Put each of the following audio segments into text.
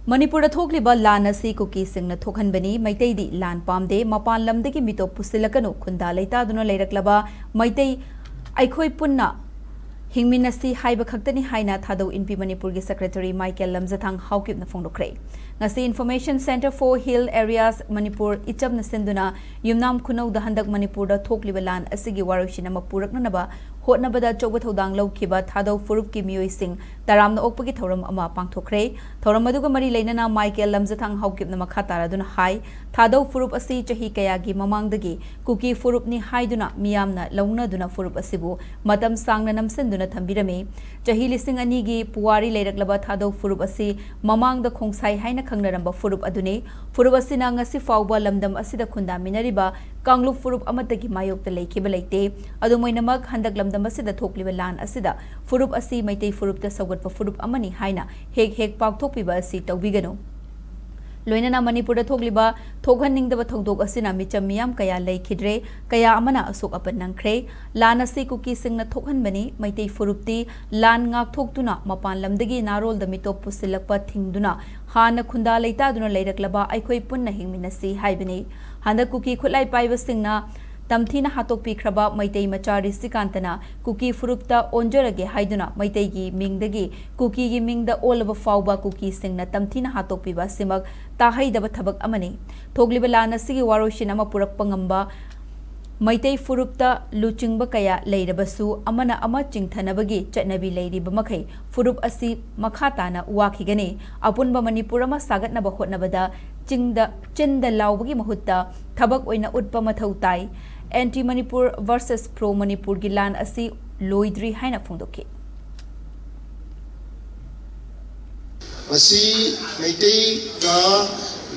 Manipur thokliba lan asi kuki singna thokhanbani maitai di lan pamde mapan lamdagi mito pusilakanu khunda leita duna leiraklaba maitai aikhoi punna Hingminnasi haiba khaktani haina thadau inpi Manipur gi Secretary Lamjathang Haokip na phongdokre ngasi Information Center for Hill Areas Manipur icham na senduna yumnam khunau da handak Manipur da thokliba lan asigi waroishin ama purakna ba hotnabada choba thodang lawkhiba thadau Furup ki miyoi sing taram na okpagi thoram ama pangthokre thoram aduga mari leinana Lamjathang Haokip na makha taraduna hai thadau Furup asi chahi kayagi mamangdagi kuki Furup ni haiduna miyamna launa duna Furup asibu matam sangna namsenduna thambirame chahi lising ani gi puwari leiraklaba thadau Furup asi mamangda khongsai haina khangnaramba Furup adune Furup asina ngasi fawba lamdam asida khunda minariba Kanglu Furup amatagi mayokta leikhiba leite adumoinamak handak lamdam asida thokliba lan asida Furup asi maitai Furup ta sawgatpa Furup amani haina hek pakthokpiba asi tawbiganu Loinana Manipur da thogliba thoghaningdaba thodok asina micham miyam kaya leikhidre kaya amana asok apan nangkhre lan asi kuki singna thokhanbani maitai Furupti lan ngak thoktuna mapan lamdagi narol da mito pusilakpa thingduna hana khunda leita duna leiraklaba aikhoi punna hingminnasi haibani handa kuki khulai paiba singna Tamthina hatokpi khraba maitai machari sikantana kuki Furupta onjorage haiduna maitai gi mingdagi kuki gi mingda olaba fawba kuki singna tamthina hatokpi ba simak tahaidaba thabak amani thogliba lana sigi waroshin ama purakpa ngamba maitai Furupta luchingba kaya leirabasu amana ama chingthanabagi chatnabi leiriba makhai Furup asi makhatana wakhigani apunba Manipur ama sagatnaba hotnabada chinda lawbagi mahutta thabak oina utpa mathau tai Anti Manipur versus Pro Manipur gi lan asi loidri haina phongdokki Asi maitai ga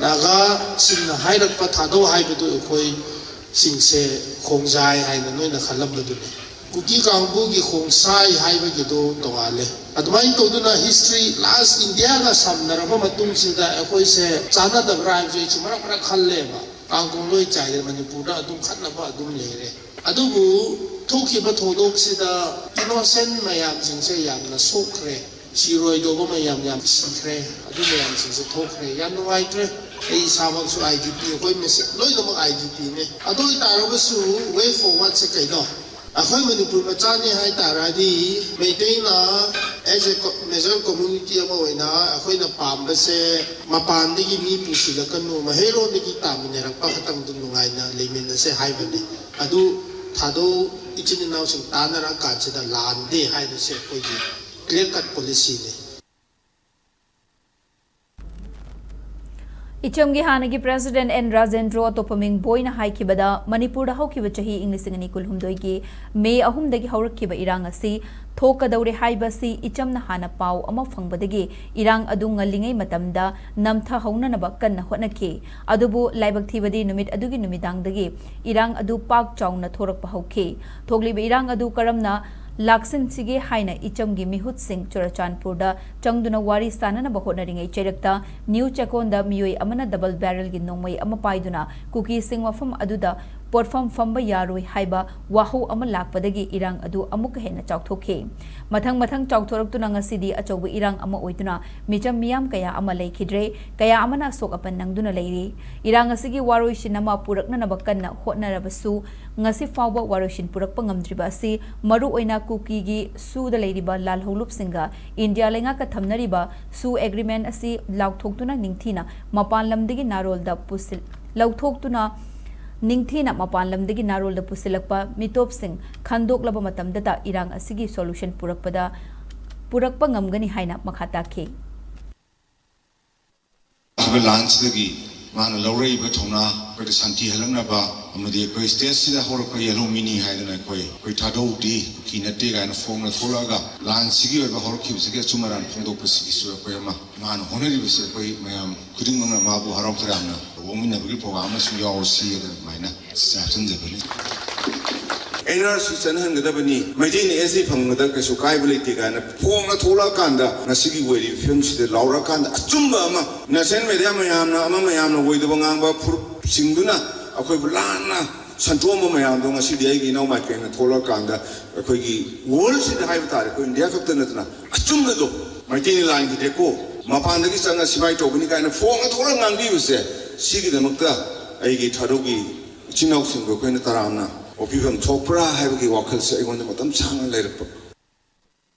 naga singna hairakpa thado haibadu khoi singse khongjai haina noina khalambadu kuki kangbu gi khongsai haibagi do tongale admai toduna history last India ga samnaraba matung sida khoi se chana da rhyme je chumara para khalleba Kangkong loi chai Manipur da adum khatnaba adum lere adubu thokhiba thodok sida innocent mayam singse yamna sokre siroi dobo mayam sikre adu mayam singse thokre yam nuaitre ei sabak su IDP koi mes loi no IDP ne adu tarabasu way forward se kaino akhoi Manipur machani hai taradi meitaina as a major community ama oina akhoi na pamba se mapan digi mi pusilakanu mahero digi taminarakpa khatang du nungaina leimena se haibane adu thado ichininaw sing tanara kanchida lande haida se koi clear cut policy ne Ichamgi hanagi President N Rajendro topaming boina haikibada Manipur da haukiba chahi inglisingani kulhumdoi gi May ahumdagi haurakkiba irang asi thokadaure haibasi ichamna hana pau ama fangbadagi irang adu ngalingai matamda namtha haunanaba kanna hotnaki adubu laibak thibadi numit adugi numidangdagi irang adu pak chauna thorakpa hauki thogliba irang adu karamna Laksin sige haina ichamgi mihut sing Churachandpur da changduna wari sanana bahotnaringai cherakta new chakonda miyoi amana double barrel gi nongmai ama paiduna kuki sing wafam aduda porfam famba yaroi haiba wahu ama lakpadagi irang adu amuk hena chawthokhe mathang chawthoraktuna ngasidi achauba irang ama oituna micham miyam kaya ama leikhidre kaya amana sok apan nangduna leiri irang asigi waroishin ama purakna nabakanna hotnarabasu ngasi fawba waroshin purakpa ngamdriba asi maru oina kuki gi su da leiriba lal holup singa India lenga ka thamnariba su agreement asi laukthokhtuna ningthina mapan lamdigi narol da pusil laukthokhtuna Ningthina mapan lamdagi narol da pusilakpa mitop sing khandoklaba matamdata irang asigi solution purakpa ngamgani haina makhata ke lansdagi mana lawrei ba thona ko santi halangna ba amadi ko stage sida horko Yelhou mini haidana koi thadou di kinate ga na phone na tholaga lansigi ba horki bisige sumaran phongdok pasigi su ko ma mana honari bise koi mayam kuding mangna ma bu haram tramna wongmina bagi program su yaw si ga maina sa chanje bani NRC chanhangadabani maidini esi phangada kasu kaibule tigana phongna thola kanda nasigi weri film sida laura kanda achumba ama nasen media mayamna ama mayamna woidaba ngangba singduna akhoi bulana santhoma mayamdo ngasi dei gi nau maikena thola kanda akhoi gi world sida haiba tare ko India khakta natna achumna do maidini line gi deko ꯃꯄꯥꯟꯗꯒꯤ ꯆꯪꯉ ꯁꯤꯃꯥꯏ ꯇꯧꯕꯅꯤ ꯀꯥꯏꯅ ꯐꯣꯡꯅ ꯊꯣꯛꯂꯒ ꯉꯥꯡꯕꯤꯕꯁꯦ ꯁꯤꯒꯤꯗꯃꯛꯇ ꯑꯩꯒꯤ ꯊꯥꯗꯧꯒꯤ ꯏꯆꯤꯟ ꯏꯅꯥꯎꯁꯤꯡꯕꯨ ꯑꯩꯈꯣꯏꯅ ꯇꯔꯥꯝꯅ ꯑꯣꯛꯄꯤꯐꯝ ꯊꯣꯛꯄ꯭ꯔꯥ ꯍꯥꯏꯕꯒꯤ ꯋꯥꯈꯜꯁꯦ ꯑꯩꯉꯣꯟꯗ ꯃꯇꯝ ꯁꯥꯡꯅ ꯂꯩꯔꯛꯄ